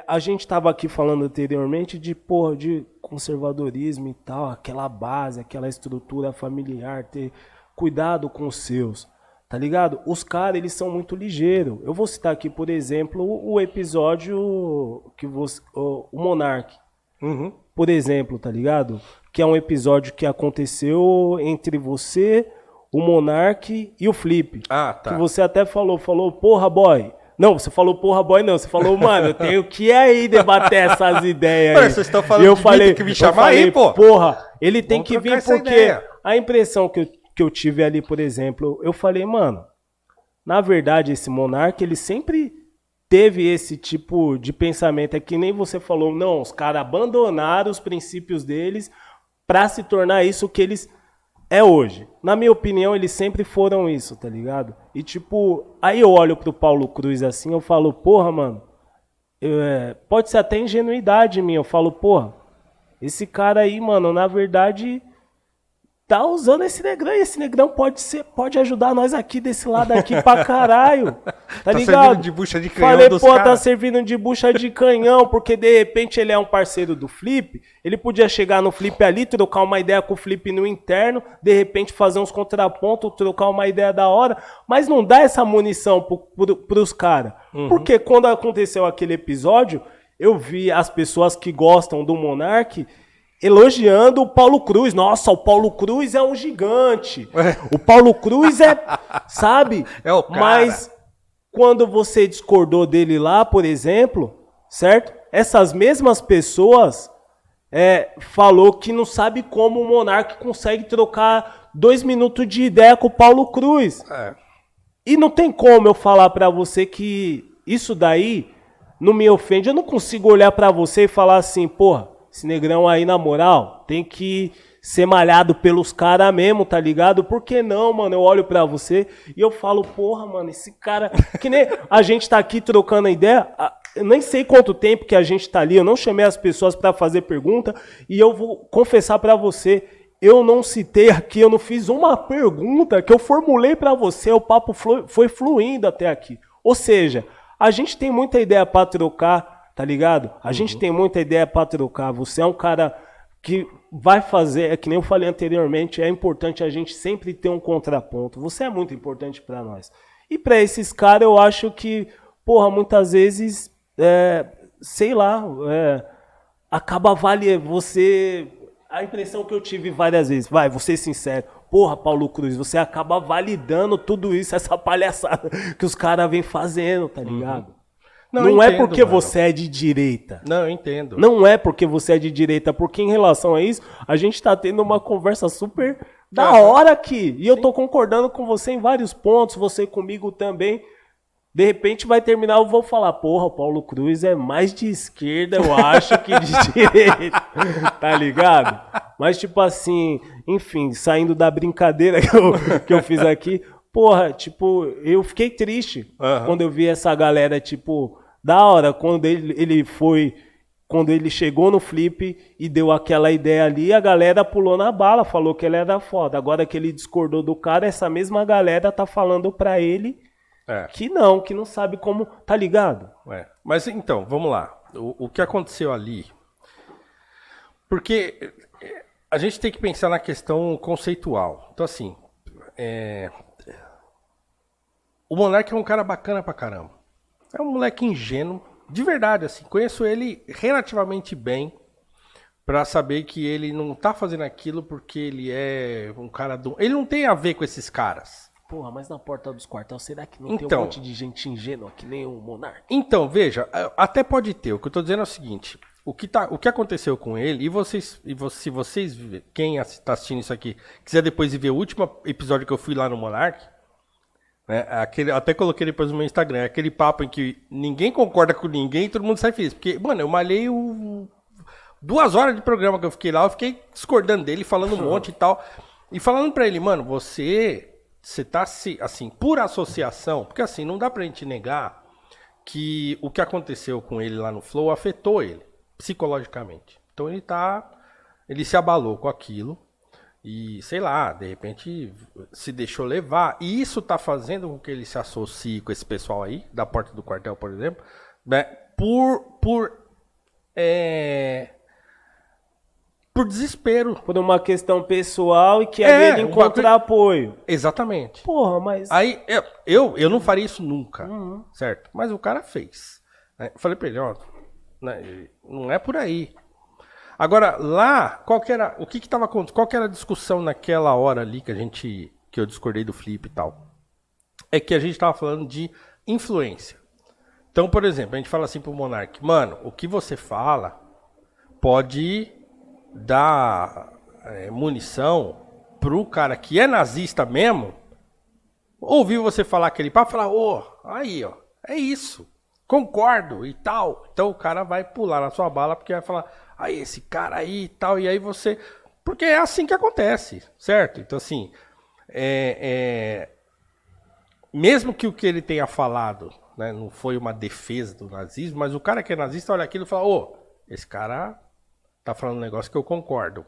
A gente tava aqui falando anteriormente de, porra, de conservadorismo e tal, aquela base, aquela estrutura familiar, ter cuidado com os seus, tá ligado? Os caras, eles são muito ligeiros. Eu vou citar aqui, por exemplo, o episódio que você, o Monark, por exemplo, tá ligado? Que é um episódio que aconteceu entre você, o Monark e o Flip. Ah, tá. Que você até falou, porra, boy. Não, você falou porra, boy, não. Você falou, mano, eu tenho que ir aí debater essas ideias aí. Vocês estão falando e eu de falei, mim, tem que me chamar aí, pô. Porra, ele tem Vamos que trocar vir essa porque ideia. a impressão que eu tive ali, por exemplo, eu falei, mano, na verdade, esse monarca, ele sempre teve esse tipo de pensamento. É que nem você falou, não, os caras abandonaram os princípios deles pra se tornar isso que eles é hoje. Na minha opinião, eles sempre foram isso, tá ligado? E tipo, aí eu olho pro Paulo Cruz assim, eu falo, porra, mano, pode ser até ingenuidade minha, eu falo, porra, esse cara aí, mano, na verdade tá usando esse negrão, e esse negrão pode ajudar nós aqui desse lado aqui pra caralho. Tá ligado? Servindo de bucha de canhão Falei, dos pô, cara. tá servindo de bucha de canhão, porque de repente ele é um parceiro do Flip, ele podia chegar no Flip ali, trocar uma ideia com o Flip no interno, de repente fazer uns contrapontos, trocar uma ideia da hora, mas não dá essa munição pros caras. Porque quando aconteceu aquele episódio, eu vi as pessoas que gostam do Monark elogiando o Paulo Cruz. Nossa, o Paulo Cruz é um gigante. O Paulo Cruz é, sabe? É o cara. Mas quando você discordou dele lá, por exemplo, certo? Essas mesmas pessoas falou que não sabe como o Monark consegue trocar 2 minutos de ideia com o Paulo Cruz. E não tem como eu falar pra você que isso daí não me ofende. Eu não consigo olhar pra você e falar assim, porra, esse negrão aí, na moral, tem que ser malhado pelos caras mesmo, tá ligado? Por que não, mano? Eu olho pra você e eu falo, porra, mano, esse cara... Que nem a gente tá aqui trocando a ideia, eu nem sei quanto tempo que a gente tá ali, eu não chamei as pessoas pra fazer pergunta e eu vou confessar pra você, eu não citei aqui, eu não fiz uma pergunta que eu formulei pra você, o papo foi fluindo até aqui. Ou seja, a gente tem muita ideia pra trocar, tá ligado? A gente tem muita ideia pra trocar. Você é um cara que vai fazer, é que nem eu falei anteriormente, é importante a gente sempre ter um contraponto. Você é muito importante pra nós. E pra esses caras eu acho que, porra, muitas vezes, sei lá, acaba você... A impressão que eu tive várias vezes, vou ser sincero, porra, Paulo Cruz, você acaba validando tudo isso, essa palhaçada que os caras vêm fazendo, tá ligado? Não é porque você é de direita. Não, eu entendo. Não é porque você é de direita, porque em relação a isso, a gente tá tendo uma conversa super da hora aqui. E eu tô concordando com você em vários pontos, você comigo também. De repente vai terminar, eu vou falar, porra, o Paulo Cruz é mais de esquerda, eu acho, que de direita. Tá ligado? Mas tipo assim, enfim, saindo da brincadeira que eu fiz aqui, porra, tipo, eu fiquei triste quando eu vi essa galera, tipo... Da hora, quando ele chegou no Flip e deu aquela ideia ali, a galera pulou na bala, falou que ele era foda. Agora que ele discordou do cara, essa mesma galera tá falando pra ele que não sabe como, tá ligado? Mas então, vamos lá. O que aconteceu ali? Porque a gente tem que pensar na questão conceitual. Então assim, o Monark é um cara bacana pra caramba. É um moleque ingênuo, de verdade, assim, conheço ele relativamente bem pra saber que ele não tá fazendo aquilo porque ele é um cara do... Ele não tem a ver com esses caras. Porra, mas na porta dos quartéis, será que não tem um monte de gente ingênua que nem o Monark? Então, veja, até pode ter. O que eu tô dizendo é o seguinte, o que aconteceu com ele, se vocês, quem tá assistindo isso aqui, quiser depois ver o último episódio que eu fui lá no Monark, até coloquei depois no meu Instagram, aquele papo em que ninguém concorda com ninguém e todo mundo sai feliz. Porque, mano, eu malhei 2 horas de programa que eu fiquei lá, eu fiquei discordando dele, falando um monte e tal. E falando pra ele, mano, você tá assim, por associação, porque assim, não dá pra gente negar que o que aconteceu com ele lá no Flow afetou ele, psicologicamente. Então ele se abalou com aquilo. E, sei lá, de repente se deixou levar. E isso tá fazendo com que ele se associe com esse pessoal aí, da porta do quartel, por exemplo, né? por desespero. Por uma questão pessoal e que ali ele encontra apoio. Exatamente. Porra, mas... Aí, eu não faria isso nunca, certo? Mas o cara fez. Né? Eu falei pra ele, ó, né, não é por aí. Agora, lá, qual que era a discussão naquela hora ali que eu discordei do Felipe e tal? É que a gente tava falando de influência. Então, por exemplo, a gente fala assim pro Monark, mano, o que você fala pode dar munição pro cara que é nazista mesmo, ouvir você falar aquele papo, falar, aí, ó, é isso, concordo e tal. Então o cara vai pular na sua bala porque vai falar, aí esse cara aí e tal, e aí você... Porque é assim que acontece, certo? Então assim, mesmo que o que ele tenha falado, né, não foi uma defesa do nazismo, mas o cara que é nazista olha aquilo e fala, esse cara tá falando um negócio que eu concordo,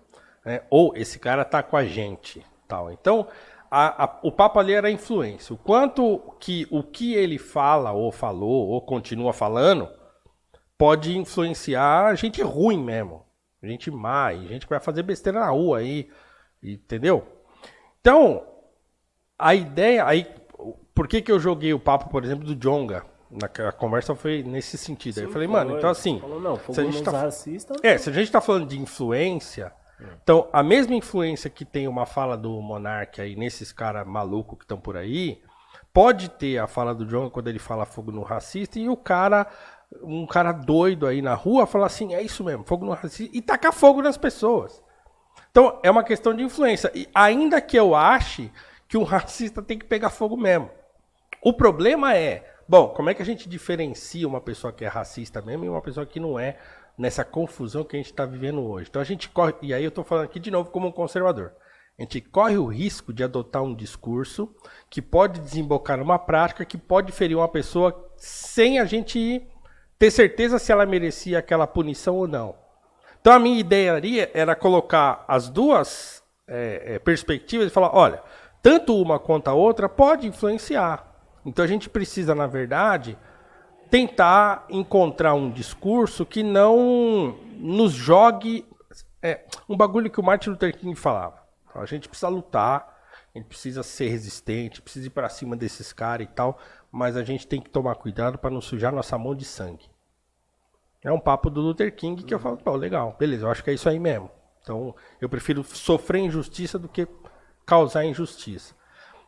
né? Ou esse cara tá com a gente, tal. Então, o papo ali era a influência. O quanto que o que ele fala, ou falou, ou continua falando, pode influenciar gente ruim mesmo. Gente má, gente que vai fazer besteira na rua aí, entendeu? Então, a ideia... Aí, por que eu joguei o papo, por exemplo, do Djonga? A conversa foi nesse sentido. Sim, aí eu falei, mano, então assim... Falou, não, se a gente tá racista... se a gente tá falando de influência... Então, a mesma influência que tem uma fala do Monark aí, nesses caras malucos que estão por aí, pode ter a fala do Djonga quando ele fala fogo no racista, e um cara doido aí na rua fala assim, é isso mesmo, fogo no racista, e tacar fogo nas pessoas. Então, é uma questão de influência. E ainda que eu ache que um racista tem que pegar fogo mesmo. O problema é... Bom, como é que a gente diferencia uma pessoa que é racista mesmo e uma pessoa que não é, nessa confusão que a gente está vivendo hoje? Então a gente corre, e aí eu estou falando aqui de novo como um conservador, a gente corre o risco de adotar um discurso que pode desembocar numa prática que pode ferir uma pessoa sem a gente ter certeza se ela merecia aquela punição ou não. Então a minha ideia ali era colocar as duas perspectivas e falar, olha, tanto uma quanto a outra pode influenciar. Então a gente precisa, na verdade, tentar encontrar um discurso que não nos jogue... um bagulho que o Martin Luther King falava. Então, a gente precisa lutar, a gente precisa ser resistente, precisa ir para cima desses caras e tal, mas a gente tem que tomar cuidado para não sujar nossa mão de sangue. É um papo do Luther King que eu falo, legal, beleza, eu acho que é isso aí mesmo. Então eu prefiro sofrer injustiça do que causar injustiça.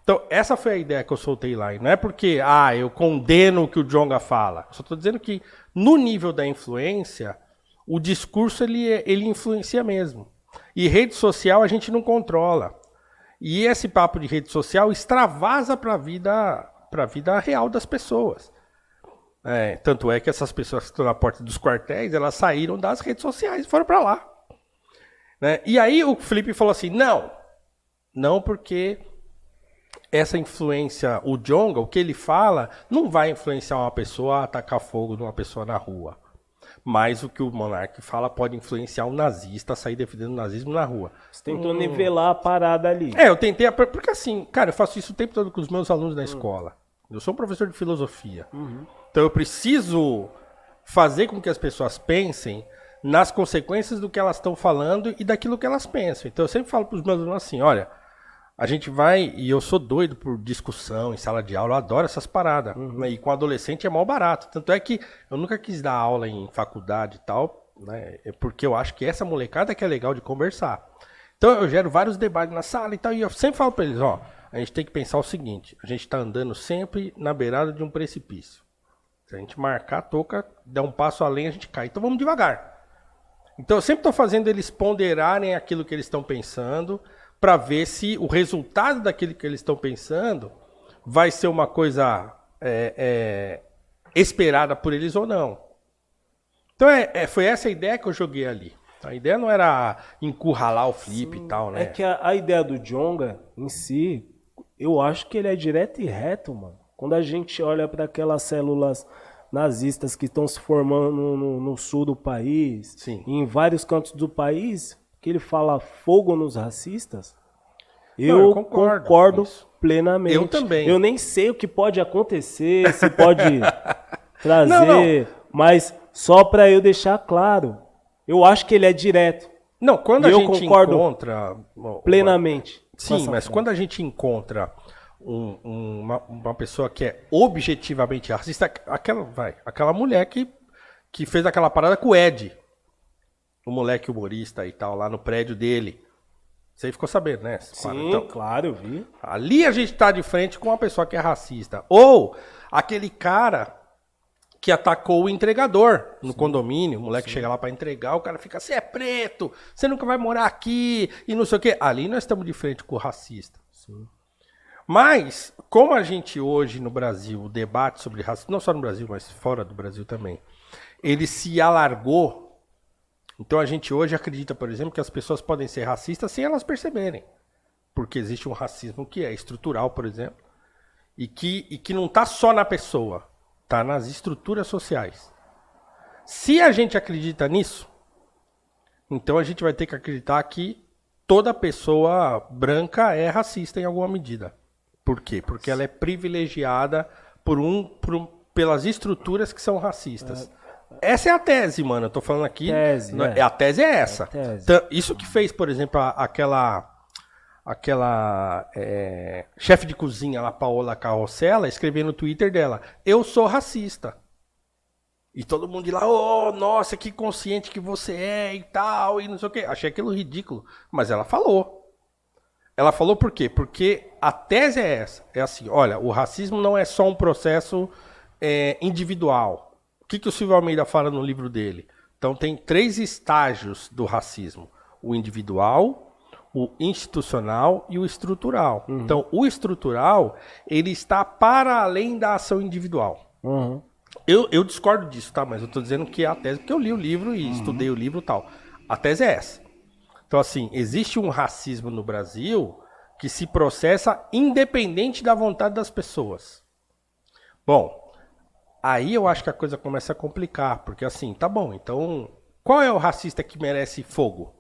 Então, essa foi a ideia que eu soltei lá. E não é porque, eu condeno o que o Djonga fala. Só estou dizendo que, no nível da influência, o discurso ele influencia mesmo. E rede social a gente não controla. E esse papo de rede social extravasa para a vida real das pessoas. Tanto é que essas pessoas que estão na porta dos quartéis, elas saíram das redes sociais e foram para lá. Né? E aí o Felipe falou assim, não porque... Essa influência, o Djonga, o que ele fala, não vai influenciar uma pessoa a atacar fogo numa pessoa na rua. Mas o que o Monark fala pode influenciar um nazista a sair defendendo o nazismo na rua. Você tentou nivelar a parada ali. Eu tentei, porque assim, cara, eu faço isso o tempo todo com os meus alunos na escola. Eu sou um professor de filosofia. Então eu preciso fazer com que as pessoas pensem nas consequências do que elas estão falando e daquilo que elas pensam. Então eu sempre falo para os meus alunos assim, olha... A gente vai, e eu sou doido por discussão em sala de aula, eu adoro essas paradas. Né? E com adolescente é mal barato. Tanto é que eu nunca quis dar aula em faculdade e tal, né? Porque eu acho que essa molecada que é legal de conversar. Então eu gero vários debates na sala e tal, e eu sempre falo para eles, a gente tem que pensar o seguinte, a gente está andando sempre na beirada de um precipício. Se a gente marcar a touca, der um passo além, a gente cai. Então vamos devagar. Então eu sempre estou fazendo eles ponderarem aquilo que eles estão pensando, para ver se o resultado daquilo que eles estão pensando vai ser uma coisa esperada por eles ou não. Então foi essa a ideia que eu joguei ali. A ideia não era encurralar o Felipe e tal, né? É que a ideia do Djonga em si, eu acho que ele é direto e reto, mano. Quando a gente olha para aquelas células nazistas que estão se formando no sul do país, sim, e em vários cantos do país... que ele fala fogo nos racistas, eu concordo plenamente. Eu também. Eu nem sei o que pode acontecer, se pode trazer, mas Só pra eu deixar claro. Eu acho que ele é direto. Não, quando E a eu gente concordo encontra... plenamente. com Sim, essa mas frase. quando a gente encontra uma pessoa que é objetivamente racista, aquela mulher que fez aquela parada com o Ed, o moleque humorista e tal, lá no prédio dele. Você ficou sabendo, né? Sim, Então, claro, eu vi. ali a gente tá de frente com uma pessoa que é racista. Ou aquele cara que atacou o entregador no condomínio, o moleque chega lá pra entregar, o cara fica, você é preto, você nunca vai morar aqui, e não sei o quê. Ali nós estamos de frente com o racista. Mas, como a gente hoje no Brasil, o debate sobre racismo, não só no Brasil, mas fora do Brasil também, ele se alargou. Então a gente hoje acredita, por exemplo, que as pessoas podem ser racistas sem elas perceberem. Porque existe um racismo que é estrutural, por exemplo, e que não está só na pessoa, está nas estruturas sociais. Se a gente acredita nisso, então a gente vai ter que acreditar que toda pessoa branca é racista em alguma medida. Por quê? Porque ela é privilegiada pelas estruturas que são racistas. Essa é a tese, mano. Eu tô falando aqui. A tese é essa. tese. Então, isso que fez, por exemplo, aquela chefe de cozinha, a Paola Carrossela, escrever no Twitter dela: eu sou racista. E todo mundo de lá, oh, nossa, que consciente que você é e tal, e não sei o quê. Achei aquilo ridículo. Mas ela falou. Ela falou por quê? Porque a tese é essa. É assim, olha, o racismo não é só um processo individual. O que o Silvio Almeida fala no livro dele? Então tem 3 estágios do racismo. O individual, o institucional e o estrutural. Uhum. Então o estrutural, ele está para além da ação individual. Uhum. Eu discordo disso, tá? Mas eu tô dizendo que é a tese, porque eu li o livro e estudei o livro e tal. A tese é essa. Então, assim, existe um racismo no Brasil que se processa independente da vontade das pessoas. Bom, aí eu acho que a coisa começa a complicar, porque assim, tá bom, então, qual é o racista que merece fogo?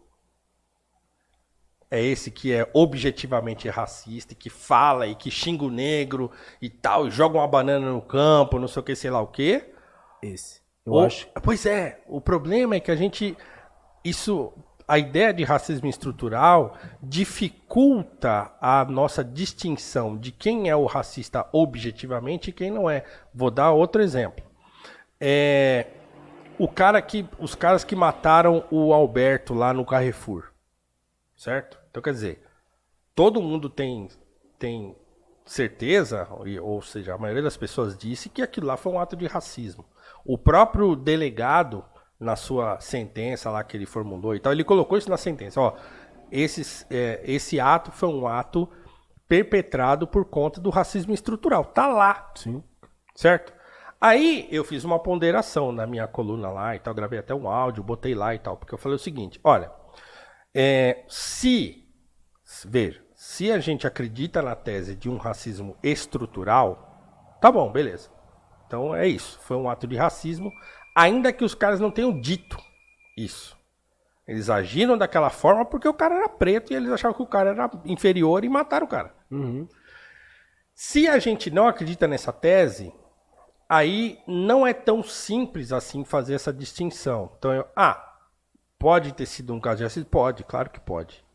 É esse que é objetivamente racista, e que fala e que xinga o negro e tal, e joga uma banana no campo, não sei o que, sei lá o quê? Esse. Eu acho. Pois é, o problema é que a ideia de racismo estrutural dificulta a nossa distinção de quem é o racista objetivamente e quem não é. Vou dar outro exemplo. Os caras que mataram o Alberto lá no Carrefour. Certo? Então, quer dizer, todo mundo tem certeza, ou seja, a maioria das pessoas disse que aquilo lá foi um ato de racismo. O próprio delegado, na sua sentença lá que ele formulou e tal, ele colocou isso na sentença. Ó, esse ato foi um ato perpetrado por conta do racismo estrutural. Tá lá. Sim. Certo? Aí eu fiz uma ponderação na minha coluna lá e tal, gravei até um áudio, botei lá e tal, porque eu falei o seguinte, olha, se a gente acredita na tese de um racismo estrutural, tá bom, beleza. Então é isso, foi um ato de racismo, ainda que os caras não tenham dito isso. Eles agiram daquela forma porque o cara era preto e eles achavam que o cara era inferior e mataram o cara. Uhum. Se a gente não acredita nessa tese, aí não é tão simples assim fazer essa distinção. Então, pode ter sido um caso de racismo? Pode, claro que pode.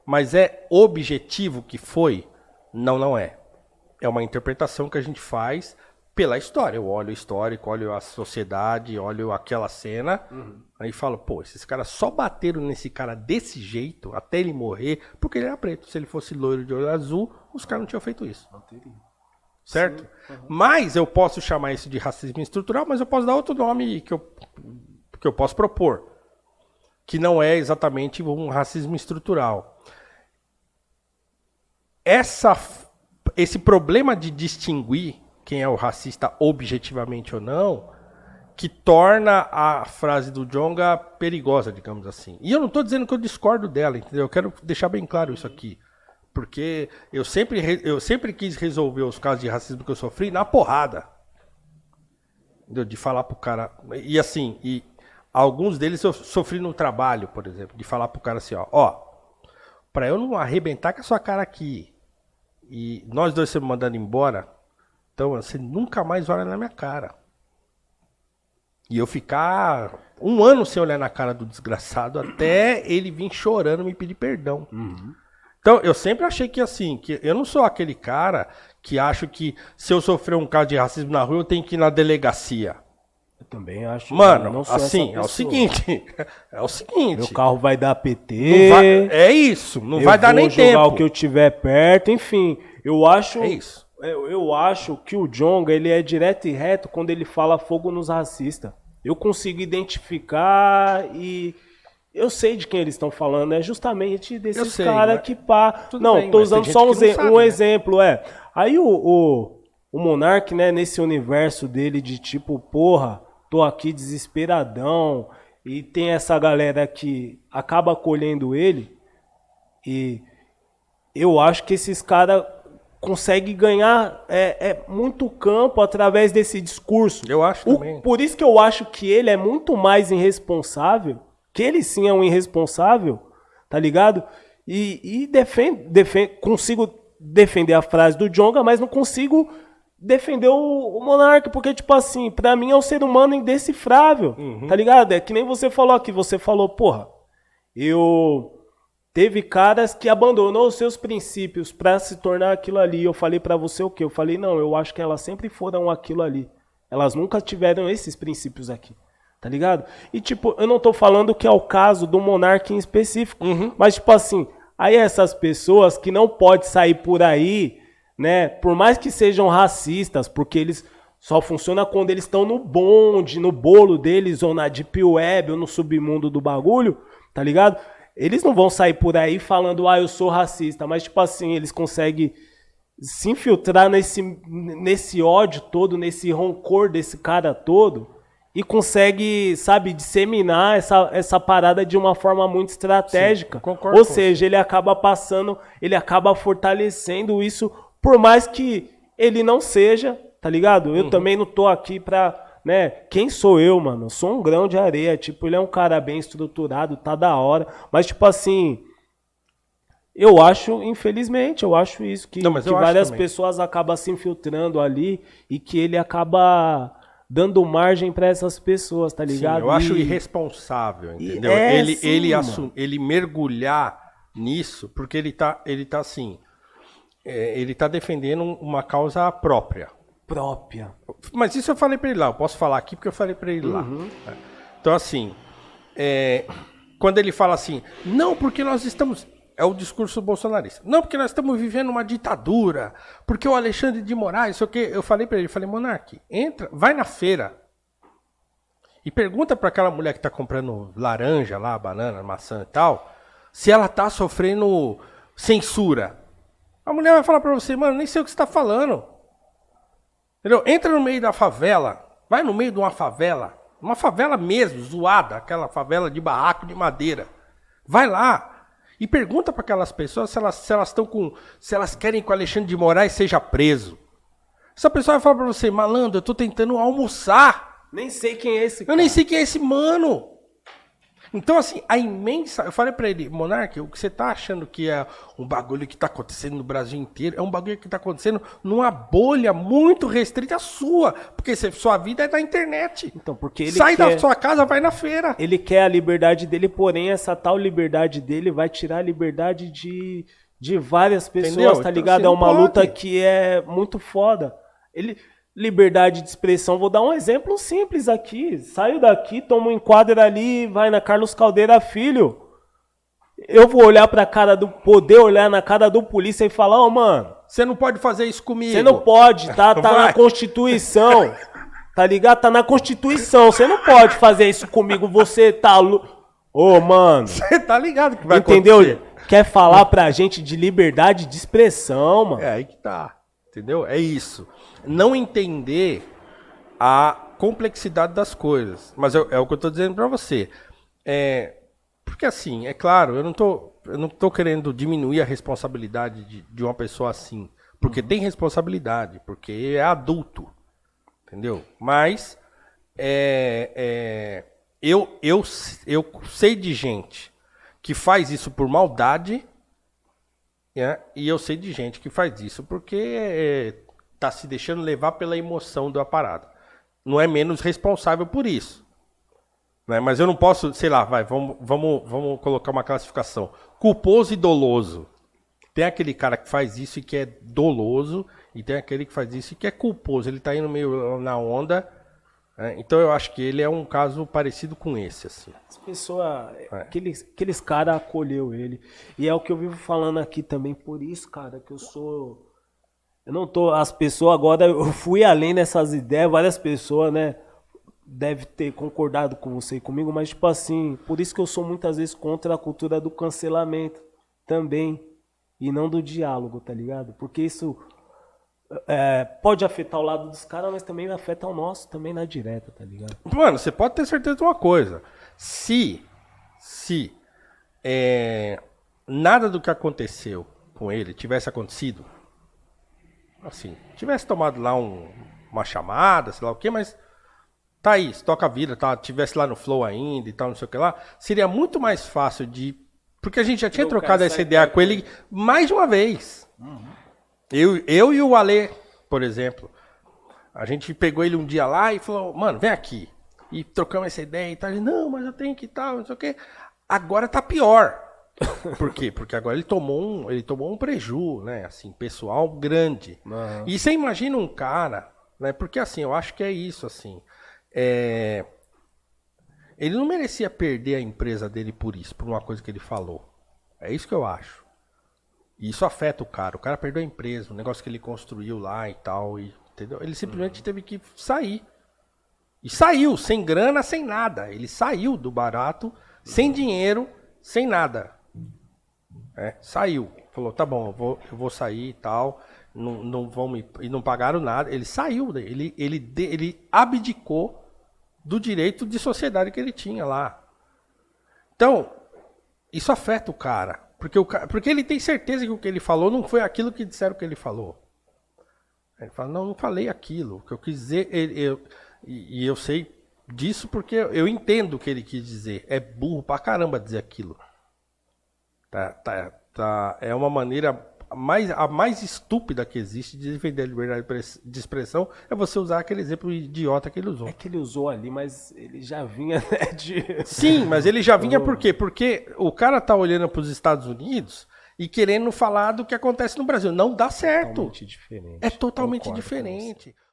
Mas é objetivo que foi? Não, não é. É uma interpretação que a gente faz pela história. Eu olho o histórico, olho a sociedade, olho aquela cena, aí falo, pô, esses caras só bateram nesse cara desse jeito, até ele morrer, porque ele era preto. Se ele fosse loiro de olho azul, os caras não tinham feito isso. Não teria. Certo? Mas eu posso chamar isso de racismo estrutural, mas eu posso dar outro nome que eu posso propor, que não é exatamente um racismo estrutural. Esse problema de distinguir quem é o racista objetivamente ou não, que torna a frase do Djonga perigosa, digamos assim. E eu não estou dizendo que eu discordo dela, entendeu? Eu quero deixar bem claro isso aqui. Porque eu sempre quis resolver os casos de racismo que eu sofri na porrada. Entendeu? De falar pro cara... E assim, alguns deles eu sofri no trabalho, por exemplo, de falar pro cara assim, ó, pra eu não arrebentar com a sua cara aqui e nós dois ser mandando embora, então você nunca mais olha na minha cara. E eu ficar um ano sem olhar na cara do desgraçado até ele vir chorando me pedir perdão. Então, eu sempre achei que assim, que eu não sou aquele cara que acho que se eu sofrer um caso de racismo na rua, eu tenho que ir na delegacia. Eu também acho. Mano, não sou assim, essa é o pessoa. seguinte. É o seguinte. Meu carro vai dar Não PT. vai- é isso, não vai dar nem Eu vou jogar tempo. o que eu tiver perto, enfim. Eu acho. É isso. Eu acho que o Djonga, ele é direto e reto quando ele fala fogo nos racistas. Eu consigo identificar e eu sei de quem eles estão falando. É justamente desses sei, caras mas- que pá. Tudo Não, bem, tô mas tem usando gente só que não sabe, um né? exemplo, é. Aí o Monark, né, nesse universo dele de tipo, porra, tô aqui desesperadão. E tem essa galera que acaba acolhendo ele. E eu acho que esses caras conseguem ganhar muito campo através desse discurso. Eu acho também. Por isso que eu acho que ele é muito mais irresponsável, que ele sim é um irresponsável, tá ligado? E consigo defender a frase do Djonga, mas não consigo defender o Monark, porque, tipo assim, pra mim é um ser humano indecifrável, tá ligado? É que nem você falou aqui, você falou, porra, teve caras que abandonou os seus princípios pra se tornar aquilo ali. Eu falei pra você o quê? Eu falei, não, eu acho que elas sempre foram aquilo ali. Elas nunca tiveram esses princípios aqui. Tá ligado? E tipo, eu não tô falando que é o caso do Monark em específico. Mas tipo assim, aí essas pessoas que não podem sair por aí, né? Por mais que sejam racistas, porque eles só funcionam quando eles estão no bonde, no bolo deles, ou na deep web, ou no submundo do bagulho, tá ligado? Eles não vão sair por aí falando, eu sou racista, mas tipo assim, eles conseguem se infiltrar nesse ódio todo, nesse rancor desse cara todo, e consegue, sabe, disseminar essa parada de uma forma muito estratégica. Sim, concordo Ou com seja, ele acaba fortalecendo isso, por mais que ele não seja, tá ligado? Eu também não tô aqui pra... Né? Quem sou eu, mano? Eu sou um grão de areia. Tipo, ele é um cara bem estruturado, tá da hora. Mas, tipo assim, eu acho, infelizmente, eu acho isso. Que, Não, mas que eu acho várias também. pessoas acabam se infiltrando ali e que ele acaba dando margem pra essas pessoas, tá Sim, ligado? eu acho E- irresponsável, entendeu? sim, mano. Ele mergulhar nisso, porque ele tá assim, ele tá defendendo uma causa própria. Própria. Mas isso eu falei pra ele lá, eu posso falar aqui porque eu falei pra ele lá. Então assim, quando ele fala assim, não, porque nós estamos... É o discurso bolsonarista. Não, porque nós estamos vivendo uma ditadura, porque o Alexandre de Moraes, sei o quê. Eu falei pra ele, Monark, entra, vai na feira e pergunta pra aquela mulher que tá comprando laranja lá, banana, maçã e tal, se ela tá sofrendo censura. A mulher vai falar pra você, mano, nem sei o que você tá falando. Entendeu? Entra no meio da favela, vai no meio de uma favela mesmo, zoada, aquela favela de barraco de madeira. Vai lá e pergunta para aquelas pessoas se elas querem que o Alexandre de Moraes seja preso. Essa pessoa vai falar para você, malandro, eu tô tentando almoçar. Nem sei quem é esse Eu cara. nem sei quem é esse mano. Então, assim, eu falei pra ele, Monark, o que você tá achando que é um bagulho que tá acontecendo no Brasil inteiro, é um bagulho que tá acontecendo numa bolha muito restrita sua, porque sua vida é da internet. Então, porque ele Sai quer... da sua casa, vai na feira. Ele quer a liberdade dele, porém essa tal liberdade dele vai tirar a liberdade de várias pessoas, Entendeu? tá Então, ligado? assim, É não uma pode. luta que é muito foda. Liberdade de expressão, vou dar um exemplo simples aqui. Saio daqui, tomo um enquadro ali, vai na Carlos Caldeira Filho. Eu vou olhar pra cara poder olhar na cara do polícia e falar, mano, Você não pode fazer isso comigo. você não pode, tá na Vai. Constituição. Tá ligado? Tá na Constituição. Você não pode fazer isso comigo. Você tá... Ô, mano. Você tá ligado que vai Entendeu? acontecer. Quer falar pra gente de liberdade de expressão, mano. É aí que tá. Entendeu? É isso. Não entender a complexidade das coisas. Mas é o que eu tô dizendo pra você. Porque assim, é claro, eu não tô querendo diminuir a responsabilidade de uma pessoa assim. Porque tem responsabilidade, porque é adulto. Entendeu? Mas eu sei de gente que faz isso por maldade, né? E eu sei de gente que faz isso porque tá se deixando levar pela emoção da parada. Não é menos responsável por isso. Né? Mas eu não posso, sei lá, vamos colocar uma classificação. Culposo e doloso. Tem aquele cara que faz isso e que é doloso, e tem aquele que faz isso e que é culposo. Ele tá indo meio na onda. Então eu acho que ele é um caso parecido com esse, assim. As pessoas, aqueles caras acolheu ele. E é o que eu vivo falando aqui também, por isso, cara, que eu não tô, as pessoas agora, eu fui além dessas ideias, várias pessoas, né, deve ter concordado com você e comigo, mas tipo assim, por isso que eu sou muitas vezes contra a cultura do cancelamento também, e não do diálogo, tá ligado? Porque isso pode afetar o lado dos caras, mas também afeta o nosso também na direta, tá ligado? Mano, você pode ter certeza de uma coisa. Se nada do que aconteceu com ele tivesse acontecido, assim, tivesse tomado lá uma chamada, sei lá o quê, mas tá aí, se toca a vida, tá, tivesse lá no Flow ainda e tal, não sei o que lá, seria muito mais fácil de... Porque a gente já tinha trocado essa ideia com ele mais de uma vez. Eu e o Ale, por exemplo, a gente pegou ele um dia lá e falou, mano, vem aqui. E trocamos essa ideia e tal. Ele, não, mas eu tenho que tal, não sei o quê. Agora tá pior. Por quê? Porque agora ele tomou um preju, né? Assim, pessoal grande. Uhum. E você imagina um cara, né? Porque assim, eu acho que é isso, assim. Ele não merecia perder a empresa dele por isso, por uma coisa que ele falou. É isso que eu acho. E isso afeta o cara. O cara perdeu a empresa, o negócio que ele construiu lá e tal. Entendeu? Ele simplesmente teve que sair. E saiu, sem grana, sem nada. Ele saiu do barato, sem dinheiro, sem nada. Saiu. Falou, tá bom, eu vou sair e tal. Não vão me... E não pagaram nada. Ele saiu. Ele abdicou do direito de sociedade que ele tinha lá. Então, isso afeta o cara. Porque ele tem certeza que o que ele falou não foi aquilo que disseram que ele falou. Ele fala, não falei aquilo. O que eu quis dizer, e eu sei disso porque eu entendo o que ele quis dizer. É burro pra caramba dizer aquilo. É uma maneira a mais estúpida que existe de defender a liberdade de expressão é você usar aquele exemplo idiota que ele usou. É que ele usou ali, mas ele já vinha, né, de... Sim, mas ele já vinha por quê? Porque o cara tá olhando para os Estados Unidos e querendo falar do que acontece no Brasil. Não dá certo. Totalmente diferente. É totalmente Concordo diferente.